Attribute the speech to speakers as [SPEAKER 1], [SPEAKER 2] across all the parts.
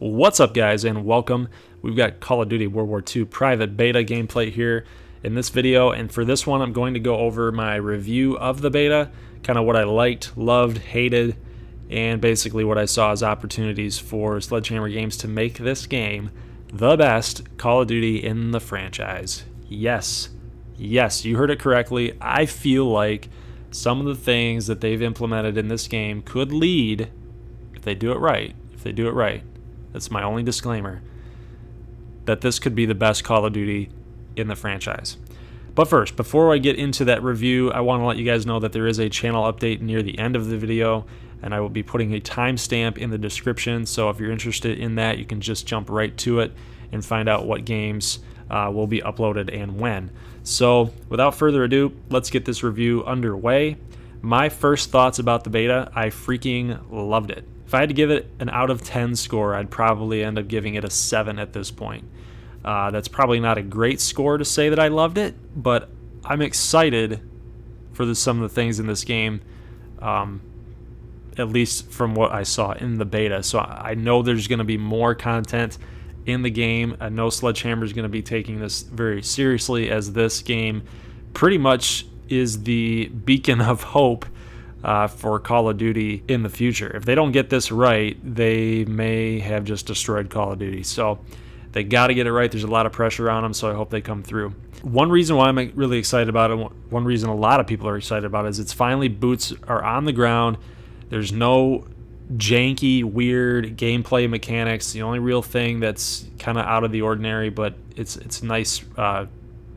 [SPEAKER 1] What's up, guys, and welcome. We've got Call of Duty World War II private beta gameplay here in this video, and for this one I'm going to go over my review of the beta, kind of what I liked, loved, hated, and basically what I saw as opportunities for Sledgehammer Games to make this game the best Call of Duty in the franchise. Yes, you heard it correctly. I feel like some of the things that they've implemented in this game could lead, if they do it right, that's my only disclaimer, that this could be the best Call of Duty in the franchise. But first, before I get into that review, I want to let you guys know that there is a channel update near the end of the video, and I will be putting a timestamp in the description, so if you're interested in that, you can just jump right to it and find out what games will be uploaded and when. So, without further ado, let's get this review underway. My first thoughts about the beta, I freaking loved it. If I had to give it an out of 10 score, I'd probably end up giving it a 7 at this point. That's probably not a great score to say that I loved it, but I'm excited for some of the things in this game, at least from what I saw in the beta. So I know there's going to be more content in the game. I know Sledgehammer is going to be taking this very seriously, as this game pretty much is the beacon of hope for Call of Duty in the future. If they don't get this right, they may have just destroyed Call of Duty. So they got to get it right. There's a lot of pressure on them, so I hope they come through. One reason why I'm really excited about it, one reason a lot of people are excited about it, is it's finally boots are on the ground. There's no janky, weird gameplay mechanics. The only real thing that's kind of out of the ordinary, but it's nice.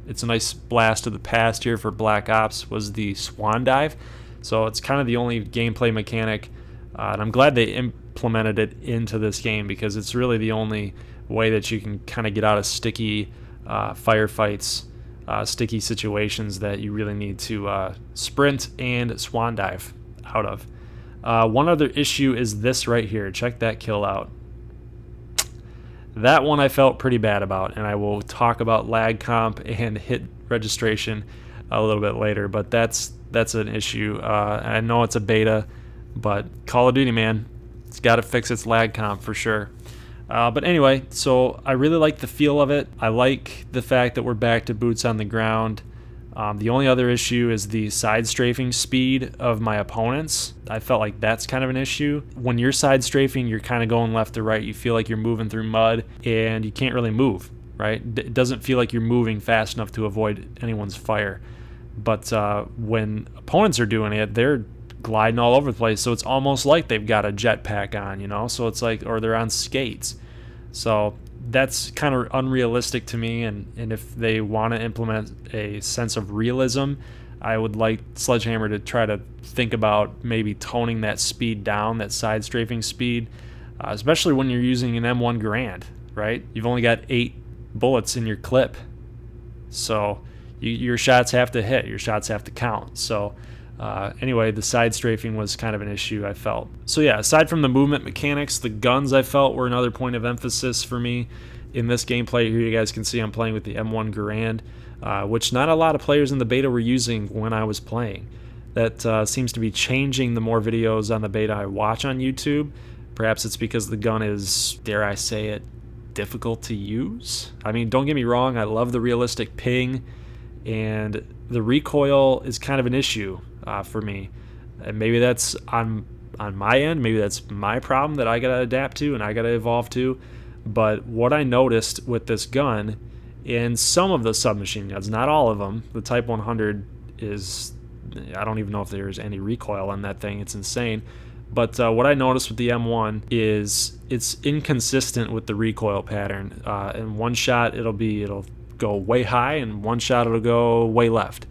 [SPEAKER 1] It's a nice blast of the past here for Black Ops, was the Swan Dive. So it's kind of the only gameplay mechanic, and I'm glad they implemented it into this game, because it's really the only way that you can kind of get out of sticky firefights, sticky situations that you really need to sprint and Swan Dive out of. One other issue is this right here. Check that kill out. That one I felt pretty bad about, and I will talk about lag comp and hit registration a little bit later, but that's an issue. I know it's a beta, but Call of Duty, man, it's got to fix its lag comp for sure. But anyway, so I really like the feel of it. I like the fact that we're back to boots on the ground. The only other issue is the side strafing speed of my opponents. I felt like that's kind of an issue. When you're side strafing, you're kind of going left to right. You feel like you're moving through mud, and you can't really move, right? It doesn't feel like you're moving fast enough to avoid anyone's fire. But when opponents are doing it, they're gliding all over the place, so it's almost like they've got a jetpack on, you know? So it's like, or they're on skates. So that's kind of unrealistic to me, and if they want to implement a sense of realism, I would like Sledgehammer to try to think about maybe toning that speed down, that side strafing speed, especially when you're using an M1 Garand, right? You've only got 8 bullets in your clip, so your shots have to hit, your shots have to count. So anyway, the side strafing was kind of an issue, I felt. So yeah, aside from the movement mechanics, the guns I felt were another point of emphasis for me in this gameplay. Here you guys can see I'm playing with the M1 Garand, which not a lot of players in the beta were using when I was playing. That seems to be changing the more videos on the beta I watch on YouTube. Perhaps it's because the gun is, dare I say it, difficult to use. I mean, don't get me wrong, I love the realistic ping, and the recoil is kind of an issue for me. And maybe that's on my end, maybe that's my problem that I gotta adapt to and I gotta evolve to. But what I noticed with this gun, in some of the submachine guns, not all of them, the Type 100 is, I don't even know if there's any recoil on that thing, it's insane. But what I noticed with the M1 is it's inconsistent with the recoil pattern. In one shot it'll go way high, and one shot it'll go way left.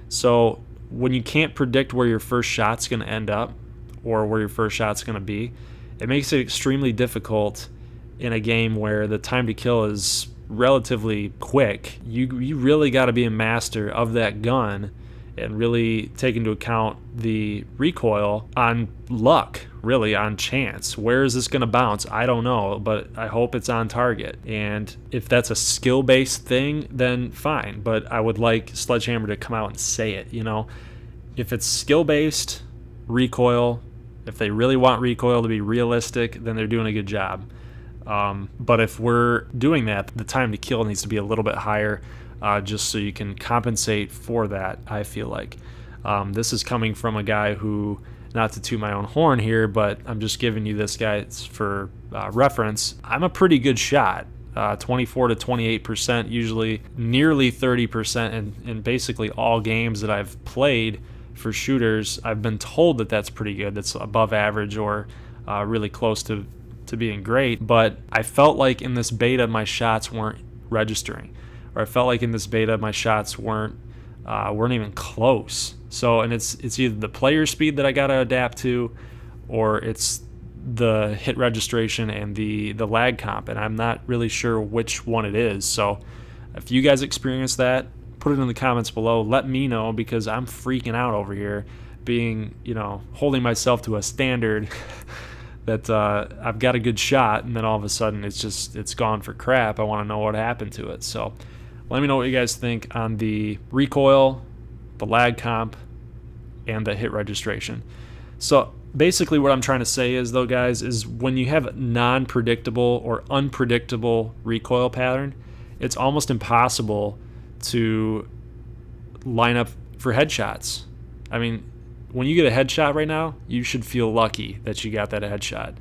[SPEAKER 1] So when you can't predict where your first shot's going to end up, or where your first shot's going to be, it makes it extremely difficult in a game where the time to kill is relatively quick. You really got to be a master of that gun and really take into account the recoil on luck, really on chance. Where is this going to bounce? I don't know, but I hope it's on target. And if that's a skill-based thing, then fine. But I would like Sledgehammer to come out and say it, you know? If it's skill-based, recoil, if they really want recoil to be realistic, then they're doing a good job. But if we're doing that, the time to kill needs to be a little bit higher, just so you can compensate for that, I feel like. This is coming from a guy who, not to toot my own horn here, but I'm just giving you this guy for reference. I'm a pretty good shot. 24 to 28%, usually nearly 30% in basically all games that I've played for shooters. I've been told that that's pretty good. That's above average or really close to being great. But I felt like in this beta my shots weren't registering, or I felt like in this beta my shots weren't even close. So, and it's either the player speed that I got to adapt to, or it's the hit registration and the lag comp, and I'm not really sure which one it is. So if you guys experience that, put it in the comments below. Let me know, because I'm freaking out over here, being, holding myself to a standard that I've got a good shot, and then all of a sudden it's gone for crap. I want to know what happened to it. So let me know what you guys think on the recoil, the lag comp, and the hit registration. So basically what I'm trying to say is, though, guys, is when you have non-predictable or unpredictable recoil pattern, it's almost impossible to line up for headshots. I mean, when you get a headshot right now, you should feel lucky that you got that headshot.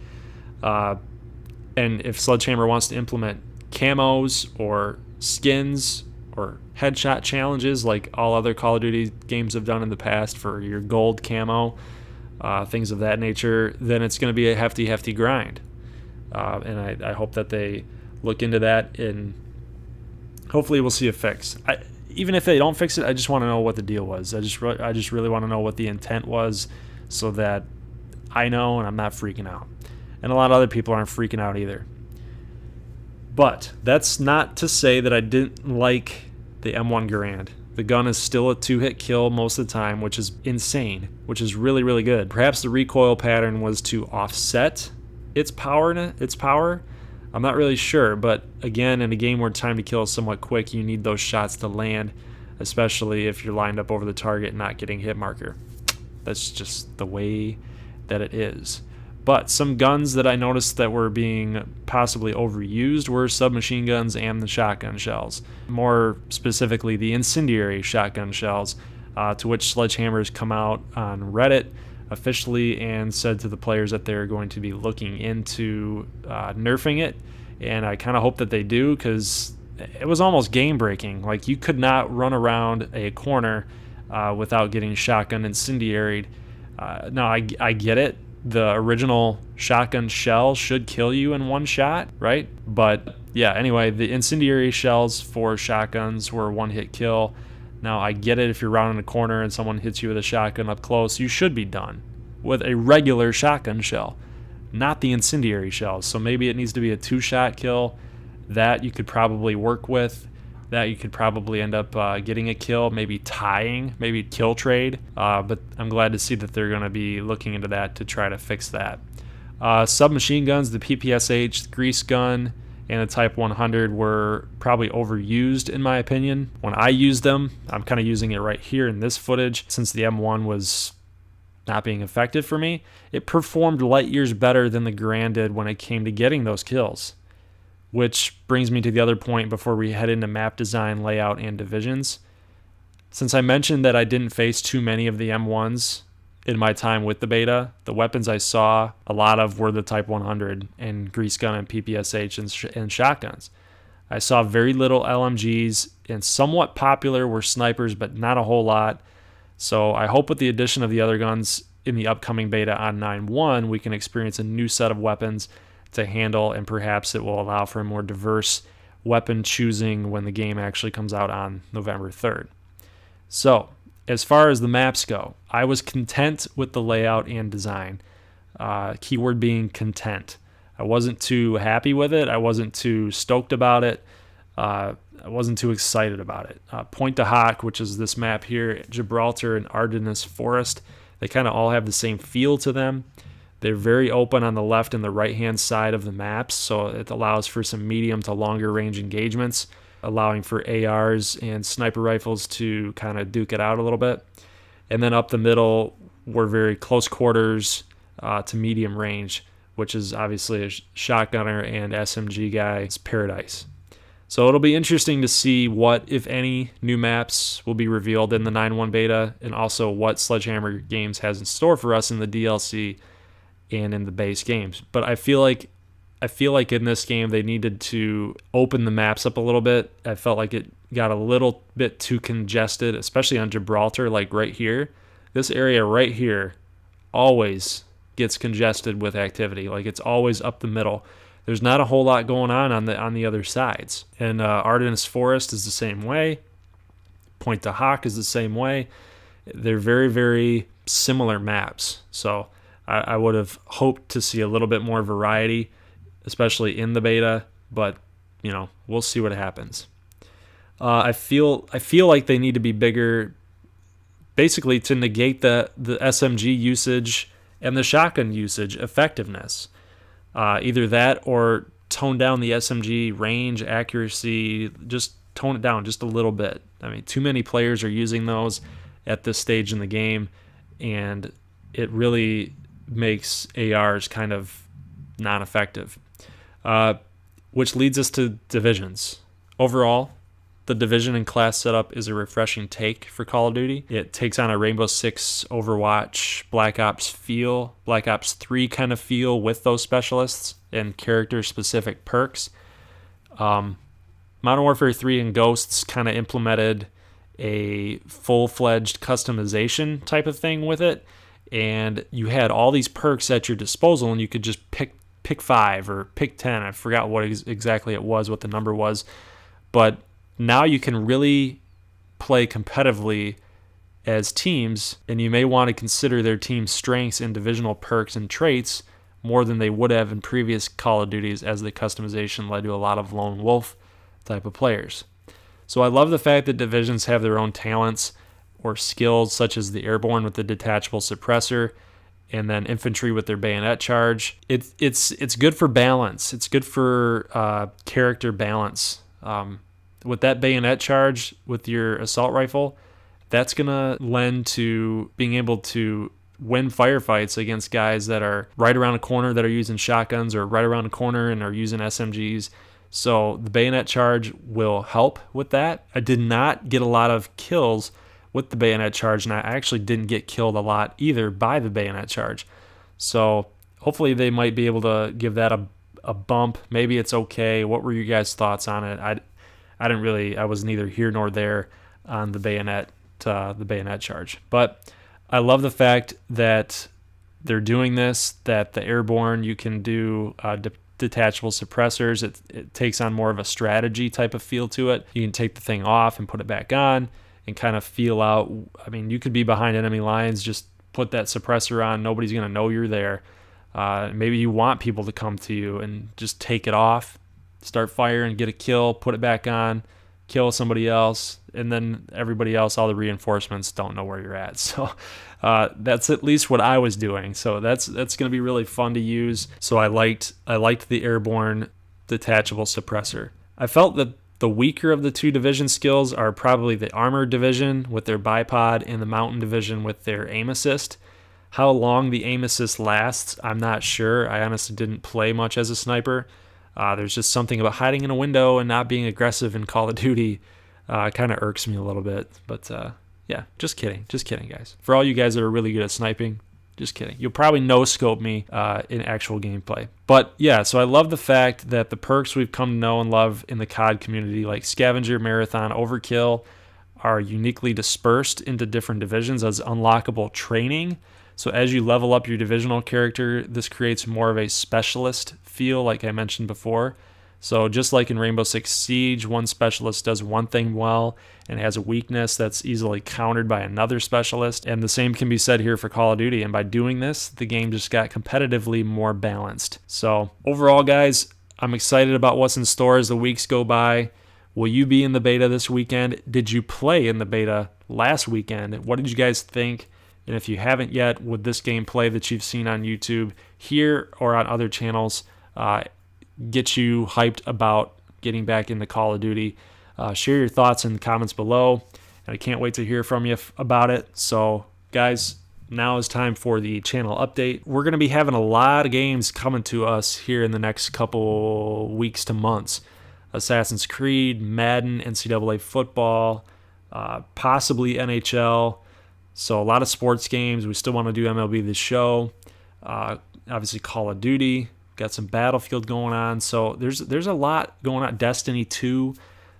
[SPEAKER 1] And if Sledgehammer wants to implement camos or skins or headshot challenges like all other Call of Duty games have done in the past for your gold camo, things of that nature, then it's going to be a hefty grind. And I hope that they look into that, and hopefully we'll see a fix. Even if they don't fix it, I just want to know what the deal was. I just really want to know what the intent was, so that I know and I'm not freaking out. And a lot of other people aren't freaking out either. But that's not to say that I didn't like the M1 Garand. The gun is still a 2-hit kill most of the time, which is insane, which is really, really good. Perhaps the recoil pattern was to offset its power. I'm not really sure, but again, in a game where time to kill is somewhat quick, you need those shots to land, especially if you're lined up over the target and not getting hit marker. That's just the way that it is. But some guns that I noticed that were being possibly overused were submachine guns and the shotgun shells. More specifically, the incendiary shotgun shells, to which Sledgehammer has come out on Reddit officially and said to the players that they're going to be looking into nerfing it. And I kind of hope that they do, because it was almost game breaking. Like, you could not run around a corner without getting shotgun incendiaried. Now, I get it. The original shotgun shell should kill you in one shot, right? But yeah, anyway, the incendiary shells for shotguns were one-hit kill. Now, I get it, if you're rounding a corner and someone hits you with a shotgun up close, you should be done with a regular shotgun shell, not the incendiary shells. So maybe it needs to be a 2-shot kill. That you could probably work with. That you could probably end up getting a kill, maybe tying, maybe kill trade. But I'm glad to see that they're going to be looking into that to try to fix that. Submachine guns, the PPSH Grease Gun and the Type 100 were probably overused in my opinion. When I used them, I'm kind of using it right here in this footage, since the M1 was not being effective for me. It performed light years better than the Garand did when it came to getting those kills. Which brings me to the other point before we head into map design, layout, and divisions. Since I mentioned that I didn't face too many of the M1s in my time with the beta, the weapons I saw a lot of were the Type 100 and Grease Gun and PPSH and shotguns. I saw very little LMGs, and somewhat popular were snipers, but not a whole lot. So I hope with the addition of the other guns in the upcoming beta on 9.1, we can experience a new set of weapons to handle, and perhaps it will allow for a more diverse weapon choosing when the game actually comes out on November 3rd. So, as far as the maps go, I was content with the layout and design. Keyword being content. I wasn't too happy with it. I wasn't too stoked about it. I wasn't too excited about it. Point to Hoc, which is this map here, Gibraltar and Ardennes Forest, they kind of all have the same feel to them. They're very open on the left and the right-hand side of the maps, so it allows for some medium to longer range engagements, allowing for ARs and sniper rifles to kind of duke it out a little bit. And then up the middle were very close quarters to medium range, which is obviously a shotgunner and SMG guy, is paradise. So it'll be interesting to see what, if any, new maps will be revealed in the 9.1 beta, and also what Sledgehammer Games has in store for us in the DLC and in the base games. But I feel like in this game they needed to open the maps up a little bit. I felt like it got a little bit too congested, especially on Gibraltar, like right here. This area right here always gets congested with activity. Like, it's always up the middle. There's not a whole lot going on the other sides. And Ardennes Forest is the same way. Point de Hoc is the same way. They're very, very similar maps. So I would have hoped to see a little bit more variety, especially in the beta. But, we'll see what happens. I feel like they need to be bigger, basically to negate the SMG usage and the shotgun usage effectiveness. Either that or tone down the SMG range, accuracy, just tone it down just a little bit. I mean, too many players are using those at this stage in the game, and it really makes ARs kind of non-effective. Which leads us to divisions. Overall, the division and class setup is a refreshing take for Call of Duty. It takes on a Rainbow Six, Overwatch, Black Ops feel, Black Ops 3 kind of feel with those specialists and character-specific perks. Modern Warfare 3 and Ghosts kind of implemented a full-fledged customization type of thing with it, and you had all these perks at your disposal, and you could just pick 5 or pick 10. I forgot what exactly it was, what the number was, but now you can really play competitively as teams, and you may want to consider their team's strengths and divisional perks and traits more than they would have in previous Call of Duties, as the customization led to a lot of lone wolf type of players. So I love the fact that divisions have their own talents or skills, such as the airborne with the detachable suppressor, and then infantry with their bayonet charge. It's good for balance. It's good for character balance. With that bayonet charge with your assault rifle, that's going to lend to being able to win firefights against guys that are right around a corner that are using shotguns, or right around a corner and are using SMGs. So the bayonet charge will help with that. I did not get a lot of kills with the bayonet charge, and I actually didn't get killed a lot either by the bayonet charge. So hopefully they might be able to give that a bump. Maybe it's okay. What were you guys' thoughts on it? I was neither here nor there on the bayonet charge. But I love the fact that they're doing this, that the airborne, you can do detachable suppressors. It takes on more of a strategy type of feel to it. You can take the thing off and put it back on and kind of feel out. I mean, you could be behind enemy lines, just put that suppressor on. Nobody's going to know you're there. Maybe you want people to come to you and just take it off, start firing, get a kill, put it back on, kill somebody else, and then everybody else, all the reinforcements, don't know where you're at. So that's at least what I was doing. So that's going to be really fun to use. So I liked the airborne detachable suppressor. I felt that the weaker of the two division skills are probably the armored division with their bipod and the mountain division with their aim assist. How long the aim assist lasts, I'm not sure. I honestly didn't play much as a sniper. There's just something about hiding in a window and not being aggressive in Call of Duty kind of irks me a little bit. But yeah, just kidding, guys. For all you guys that are really good at sniping, just kidding. You'll probably no-scope me in actual gameplay. But yeah, so I love the fact that the perks we've come to know and love in the COD community, like Scavenger, Marathon, Overkill, are uniquely dispersed into different divisions as unlockable training. So as you level up your divisional character, this creates more of a specialist feel, like I mentioned before. So just like in Rainbow Six Siege, one specialist does one thing well and has a weakness that's easily countered by another specialist. And the same can be said here for Call of Duty. And by doing this, the game just got competitively more balanced. So overall, guys, I'm excited about what's in store as the weeks go by. Will you be in the beta this weekend? Did you play in the beta last weekend? What did you guys think? And if you haven't yet, would this gameplay that you've seen on YouTube here or on other channels get you hyped about getting back into Call of Duty? Share your thoughts in the comments below, and I can't wait to hear from you about it. So, guys, now is time for the channel update. We're going to be having a lot of games coming to us here in the next couple weeks to months. Assassin's Creed, Madden, NCAA football, possibly NHL. So a lot of sports games. We still want to do MLB The Show. Obviously Call of Duty. Got some Battlefield going on. So there's a lot going on. Destiny 2.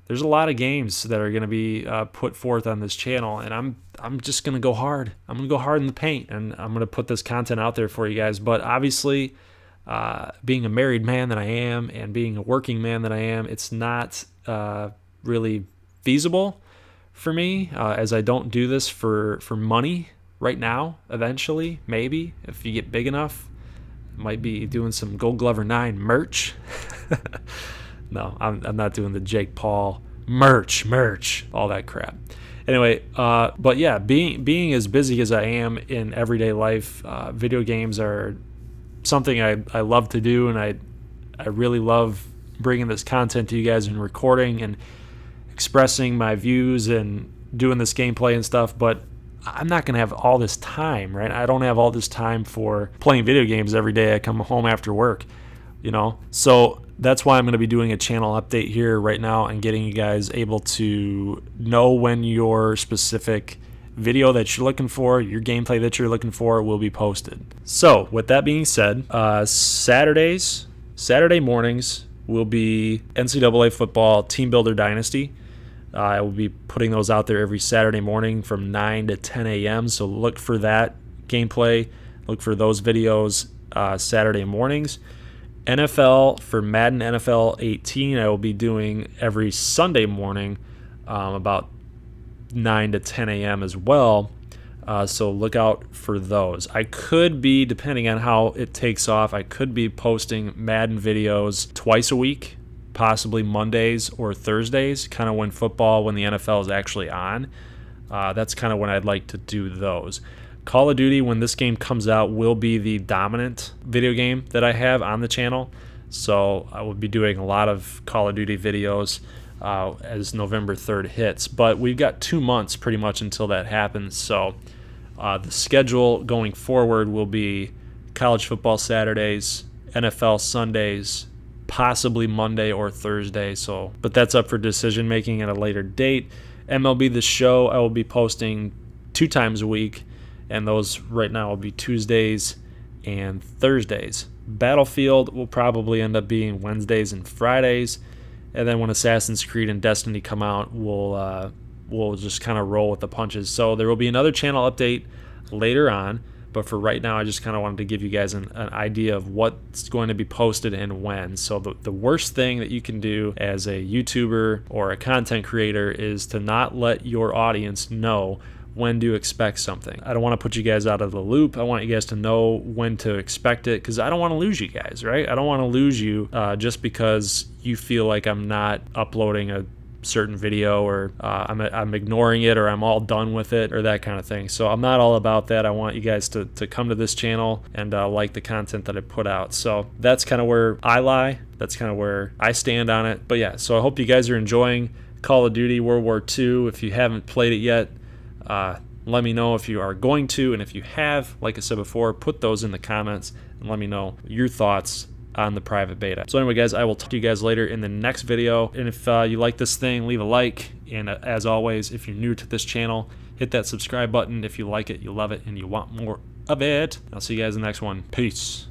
[SPEAKER 1] There's a lot of games that are going to be put forth on this channel, and I'm just going to go hard. I'm going to go hard in the paint, and I'm going to put this content out there for you guys. But obviously, being a married man that I am and being a working man that I am, it's not really feasible for me, as I don't do this for money right now. Eventually, maybe, if you get big enough, might be doing some Gold Glover 9 merch. No, I'm not doing the Jake Paul merch, all that crap. Anyway, but yeah, being as busy as I am in everyday life, video games are something I love to do, and I really love bringing this content to you guys and recording and expressing my views and doing this gameplay and stuff. But I'm not going to have all this time, right? I don't have all this time for playing video games every day. I come home after work, So that's why I'm going to be doing a channel update here right now and getting you guys able to know when your specific video that you're looking for, your gameplay that you're looking for, will be posted. So with that being said, Saturday mornings will be NCAA football Team Builder Dynasty. I will be putting those out there every Saturday morning from 9 to 10 a.m. So look for that gameplay. Look for those videos Saturday mornings. NFL for Madden NFL 18, I will be doing every Sunday morning about 9 to 10 a.m. as well. So look out for those. I could be, depending on how it takes off, I could be posting Madden videos twice a week, possibly Mondays or Thursdays, kind of when the NFL is actually on. That's kind of when I'd like to do those. Call of Duty, when this game comes out, will be the dominant video game that I have on the channel. So I will be doing a lot of Call of Duty videos as November 3rd hits. But we've got 2 months pretty much until that happens. So the schedule going forward will be college football Saturdays, NFL Sundays, possibly Monday or Thursday. But that's up for decision making at a later date. MLB The Show, I will be posting 2 times a week, and those right now will be Tuesdays and Thursdays. Battlefield will probably end up being Wednesdays and Fridays, and then when Assassin's Creed and Destiny come out, we'll just kind of roll with the punches. So there will be another channel update later on, but for right now, I just kind of wanted to give you guys an idea of what's going to be posted and when. So the worst thing that you can do as a YouTuber or a content creator is to not let your audience know when to expect something. I don't want to put you guys out of the loop. I want you guys to know when to expect it, because I don't want to lose you guys, right? I don't want to lose you just because you feel like I'm not uploading a certain video, or I'm ignoring it, or I'm all done with it, or that kind of thing. So I'm not all about that. I want you guys to come to this channel and like the content that I put out. So that's kind of where I lie. That's kind of where I stand on it. But yeah, so I hope you guys are enjoying Call of Duty World War II. If you haven't played it yet, let me know if you are going to, and if you have, like I said before, put those in the comments and let me know your thoughts on the private beta. So anyway, guys, I will talk to you guys later in the next video. And if you like this thing, leave a like. And as always, if you're new to this channel, hit that subscribe button if you like it, you love it, and you want more of it. I'll see you guys in the next one. Peace.